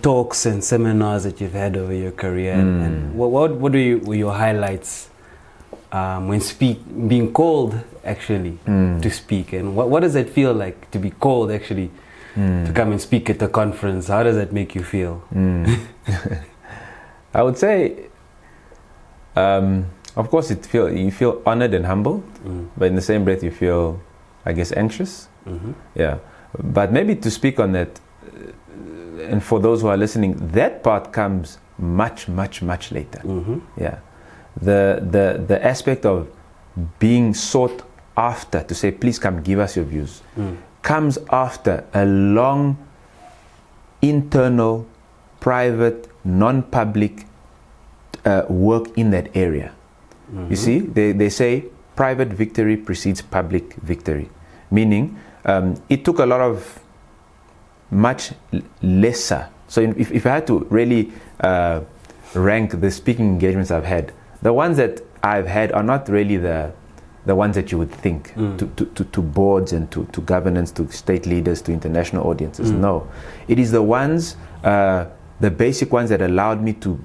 talks and seminars that you've had over your career, and what were your highlights when being called actually to speak, and what does it feel like to be called actually to come and speak at a conference? How does that make you feel? I would say Of course, you feel honored and humbled, but in the same breath, you feel, I guess, anxious. Yeah. But maybe to speak on that, and for those who are listening, that part comes much, much, much later. Yeah. The aspect of being sought after to say, please come give us your views, comes after a long internal, private, non-public work in that area. You see, they say private victory precedes public victory, meaning it took a lot of much lesser. So if I had to really rank the speaking engagements I've had, the ones that I've had are not really the ones that you would think to boards and to governance, to state leaders, to international audiences. No, it is the ones, the basic ones that allowed me to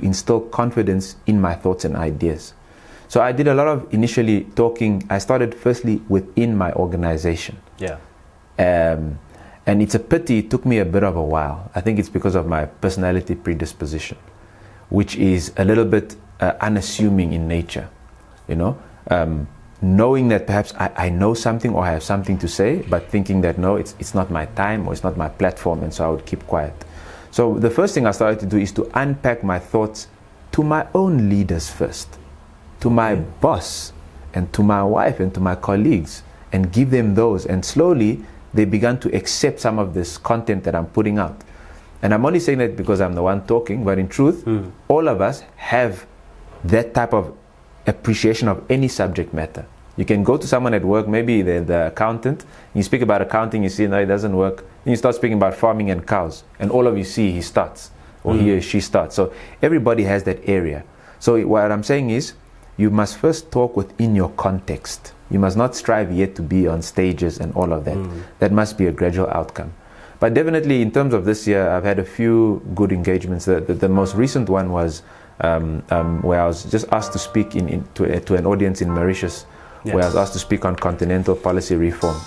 instill confidence in my thoughts and ideas. So I did a lot of initially talking. I started firstly within my organization. Yeah. And it's a pity it took me a bit of a while. I think it's because of my personality predisposition, which is a little bit unassuming in nature, you know. Knowing that perhaps I know something or I have something to say, but thinking that no, it's not my time or it's not my platform, and so I would keep quiet. So the first thing I started to do is to unpack my thoughts to my own leaders first, to my boss and to my wife and to my colleagues, and give them those. And slowly they began to accept some of this content that I'm putting out. And I'm only saying that because I'm the one talking, but in truth, all of us have that type of appreciation of any subject matter. You can go to someone at work, maybe the accountant, you speak about accounting, you see, no, it doesn't work. Then you start speaking about farming and cows, and all of you see he starts, or he or she starts. So everybody has that area. So what I'm saying is, you must first talk within your context. You must not strive yet to be on stages and all of that. That must be a gradual outcome. But definitely in terms of this year, I've had a few good engagements. The most recent one was where I was just asked to speak to an audience in Mauritius, where I was asked to speak on continental policy reform.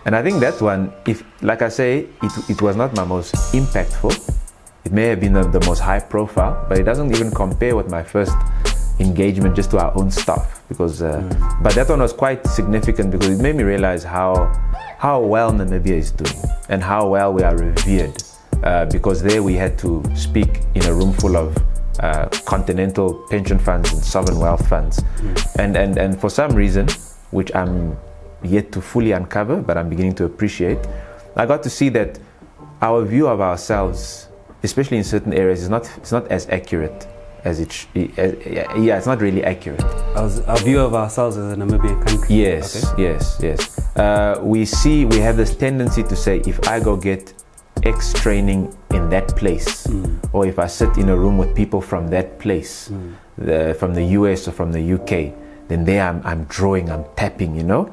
And I think that one, if, like I say, it was not my most impactful. It may have been the most high profile, but it doesn't even compare with my first engagement just to our own staff, because but that one was quite significant because it made me realize how well Namibia is doing and how well we are revered, because there we had to speak in a room full of continental pension funds and sovereign wealth funds, and for some reason, which I'm yet to fully uncover, but I'm beginning to appreciate, I got to see that our view of ourselves, especially in certain areas, it's not as accurate as it's not really accurate. Our view of ourselves as a Namibian country. Yes, okay. Yes. We have this tendency to say, if I go get X training in that place, or if I sit in a room with people from that place, from the US or from the UK, then there I'm drawing, I'm tapping, you know.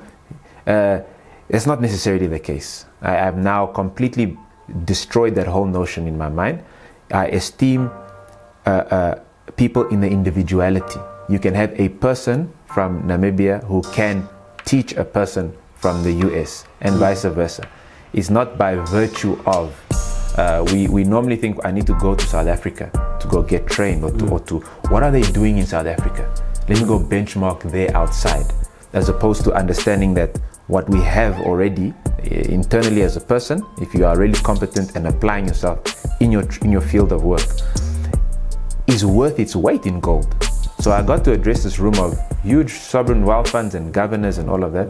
It's not necessarily the case. I've now completely destroyed that whole notion in my mind. I esteem people in the individuality. You can have a person from Namibia who can teach a person from the US and vice versa. It's not by virtue of we normally think I need to go to South Africa to go get trained or to what are they doing in South Africa? Let me go benchmark there outside, as opposed to understanding that what we have already internally as a person, if you are really competent and applying yourself in your field of work, is worth its weight in gold. So I got to address this room of huge sovereign wealth funds and governors and all of that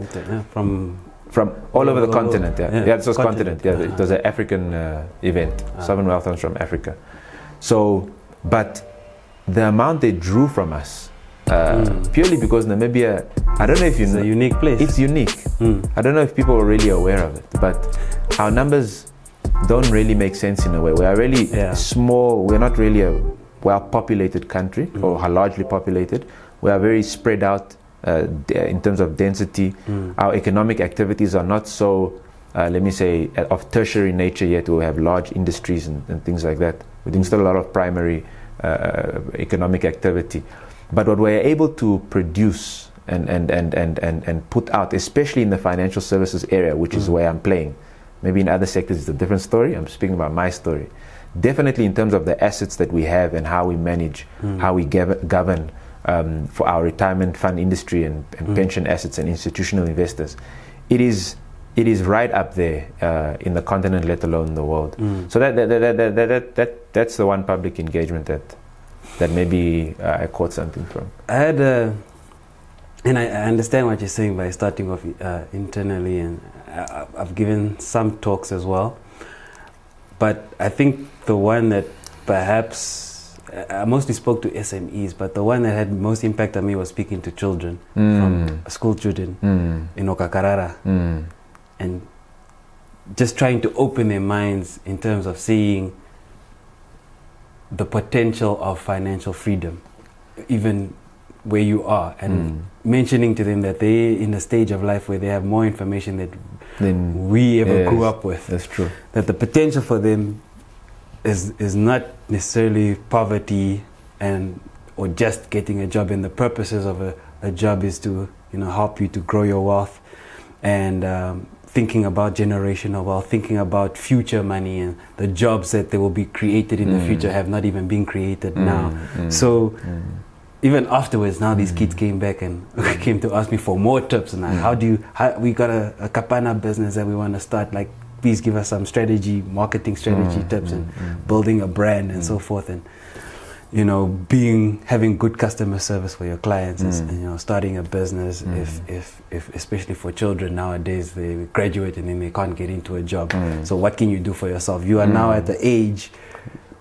from all over the continent. It was continent. It was an African event. Sovereign wealth funds from Africa. So, but the amount they drew from us, purely because Namibia, I don't know if you know, it's a unique place. It's unique. I don't know if people are really aware of it, but our numbers don't really make sense in a way. We are really small. We're not really a well-populated country or largely populated. We are very spread out in terms of density. Our economic activities are not so, let me say, of tertiary nature yet. We have large industries and things like that. We're doing still a lot of primary economic activity. But what we're able to produce and put out, especially in the financial services area, which is where I'm playing. Maybe in other sectors it's a different story. I'm speaking about my story. Definitely in terms of the assets that we have and how we manage, how we govern for our retirement fund industry and pension assets and institutional investors, it is right up there in the continent, let alone the world. So that's the one public engagement that maybe I caught something from. I had and I understand what you're saying by starting off internally, and I've given some talks as well. But I think the one that perhaps, I mostly spoke to SMEs, but the one that had most impact on me was speaking to children, from school children in Okakarara, and just trying to open their minds in terms of seeing the potential of financial freedom, even where you are, and mentioning to them that they're in a stage of life where they have more information than we ever grew up with. That's true. That the potential for them is not necessarily poverty or just getting a job, and the purposes of a job is to help you to grow your wealth, and thinking about generational wealth, thinking about future money, and the jobs that they will be created in the future have not even been created now. So even afterwards, now these kids came back and came to ask me for more tips. And how we got a kapana business that we want to start. Like, please give us some marketing strategy tips, and building a brand and so forth. And having good customer service for your clients, and starting a business. If especially for children nowadays, they graduate and then they can't get into a job. So what can you do for yourself? You are now at the age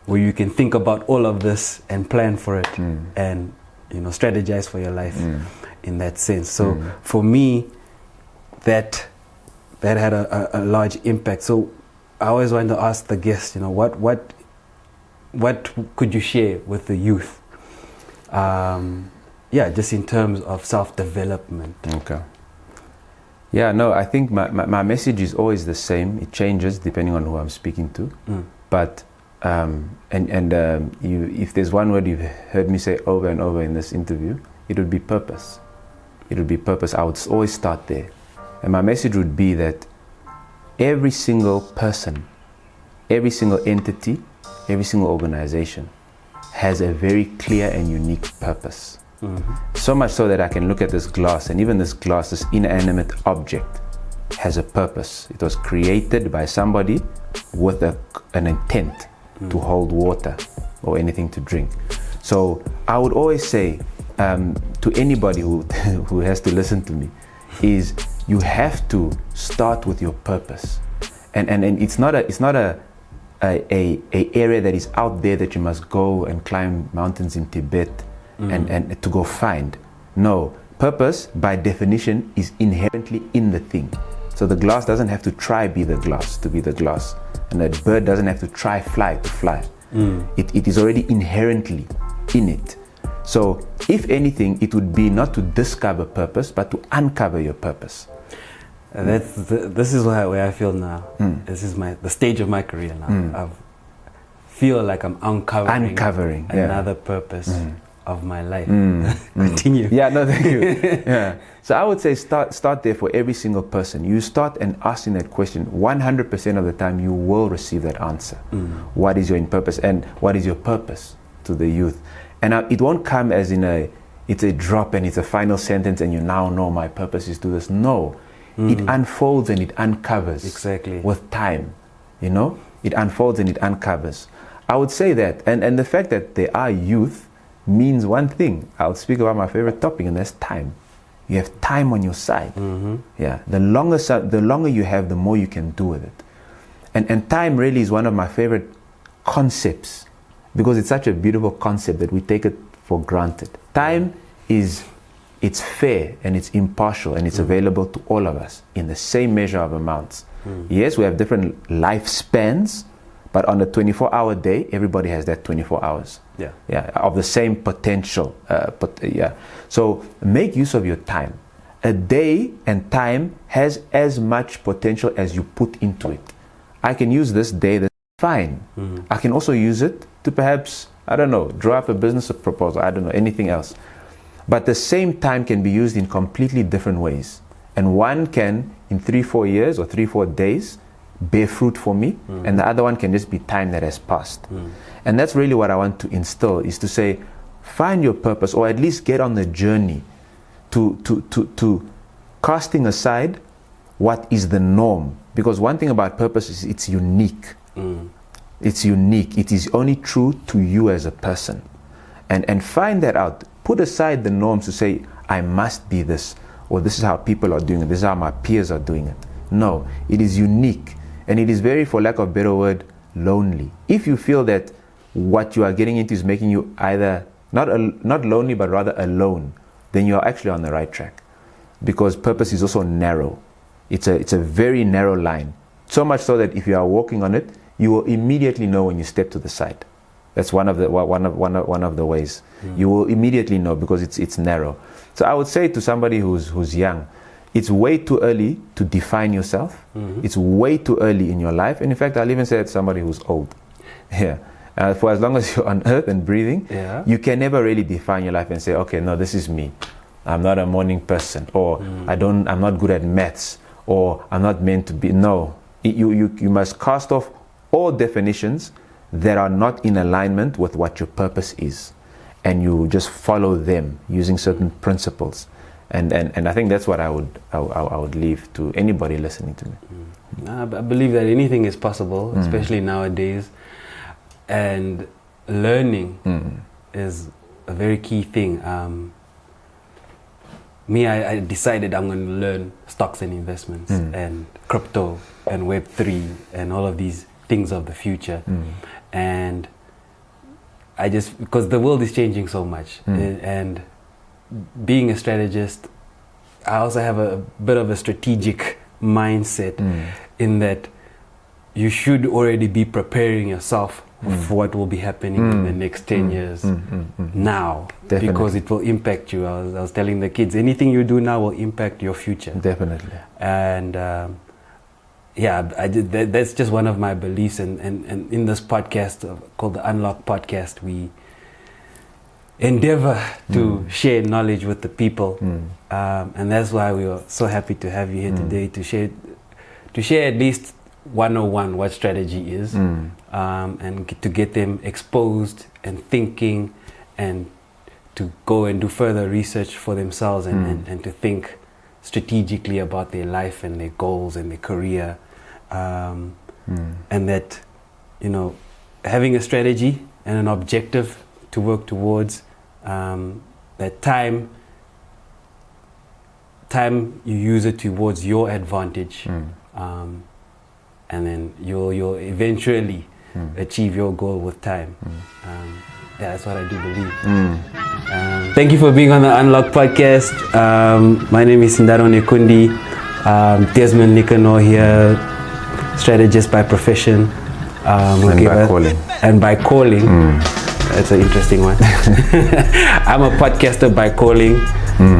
where you can think about all of this and plan for it, and strategize for your life in that sense. So for me, that had a large impact. So I always want to ask the guest, what could you share with the youth? Just in terms of self-development. Okay. Yeah, no, I think my message is always the same. It changes depending on who I'm speaking to. But if there's one word you've heard me say over and over in this interview, it would be purpose. It would be purpose. I would always start there. And my message would be that every single person, every single entity, every single organization has a very clear and unique purpose. So much so that I can look at this glass, and even this glass, this inanimate object, has a purpose. It was created by somebody with an intent to hold water or anything to drink. So I would always say to anybody who has to listen to me, is you have to start with your purpose, and it's not a area that is out there that you must go and climb mountains in Tibet and to go find. No, purpose by definition is inherently in the thing. So the glass doesn't have to try be the glass to be the glass, and that bird doesn't have to try fly to fly. It is already inherently in it. So if anything, it would be not to discover purpose, but to uncover your purpose. This is where I feel now. This is the stage of my career now. I feel like I'm uncovering another purpose of my life. Continue. Yeah, no, thank you. Yeah. So I would say start there for every single person. You start and asking that question. 100% of the time, you will receive that answer. What is your purpose, and what is your purpose to the youth? And it won't come as it's a drop and it's a final sentence and you now know my purpose is to this. No. It unfolds and it uncovers. Exactly. With time, it unfolds and it uncovers. I would say that, and the fact that they are youth means one thing. I'll speak about my favorite topic, and that's time. You have time on your side. Yeah. The longer you have, the more you can do with it. And time really is one of my favorite concepts, because it's such a beautiful concept that we take it for granted. Time it's fair and it's impartial, and it's available to all of us in the same measure of amounts. Yes, we have different lifespans, but on a 24-hour day, everybody has that 24 hours. Yeah, of the same potential. So make use of your time. A day and time has as much potential as you put into it. I can use this day, that's fine. I can also use it to perhaps, draw up a business proposal, anything else. But the same time can be used in completely different ways. And one can, in 3-4 years or 3-4 days, bear fruit for me, and the other one can just be time that has passed. And that's really what I want to instill, is to say, find your purpose, or at least get on the journey to casting aside what is the norm. Because one thing about purpose is it's unique. It's unique. It is only true to you as a person. And find that out. Put aside the norms to say, I must be this, or this is how people are doing it, this is how my peers are doing it. No, it is unique. And it is very, for lack of a better word, lonely. If you feel that what you are getting into is making you either not lonely, but rather alone, then you are actually on the right track. Because purpose is also narrow. It's a very narrow line. So much so that if you are walking on it, you will immediately know when you step to the side. That's one of the ways. You will immediately know because it's narrow. So I would say to somebody who's young, it's way too early to define yourself. It's way too early in your life. And in fact, I'll even say it to somebody who's old. Yeah. For as long as you're on earth and breathing, you can never really define your life and say, okay, no, this is me. I'm not a morning person, or I'm not good at maths, or I'm not meant to be. No, you must cast off all definitions that are not in alignment with what your purpose is, and you just follow them using certain principles. And I think that's what I would leave to anybody listening to me. I believe that anything is possible, especially nowadays, and learning is a very key thing. I decided I'm going to learn stocks and investments and crypto and Web3 and all of these things of the future. And I just, because the world is changing so much, and being a strategist, I also have a bit of a strategic mindset in that you should already be preparing yourself for what will be happening in the next 10 years now. Definitely. Because it will impact you. I was telling the kids, anything you do now will impact your future. Definitely. And that's just one of my beliefs. And in this podcast called the Unlock Podcast, we endeavor to share knowledge with the people. And that's why we are so happy to have you here today to share at least 101 what strategy is, and to get them exposed and thinking, and to go and do further research for themselves, and to think strategically about their life and their goals and their career, and that, you know, having a strategy and an objective to work towards, that time you use it towards your advantage, and then you'll eventually achieve your goal with time. That's what I do believe. Thank you for being on the Unlock Podcast. My name is Ndano Nekundi. Desmond Nikanor here, strategist by profession. And by calling. That's an interesting one. I'm a podcaster by calling.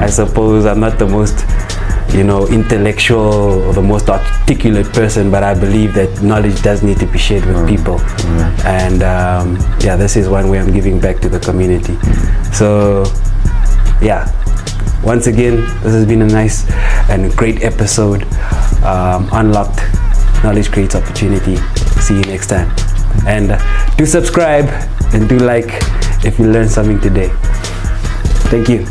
I suppose I'm not the most, intellectual or the most articulate person, but I believe that knowledge does need to be shared with people. And this is one way I'm giving back to the community. So once again, this has been a nice and great episode. Unlocked Knowledge Creates Opportunity. See you next time. And do subscribe and do like if you learned something today. Thank you.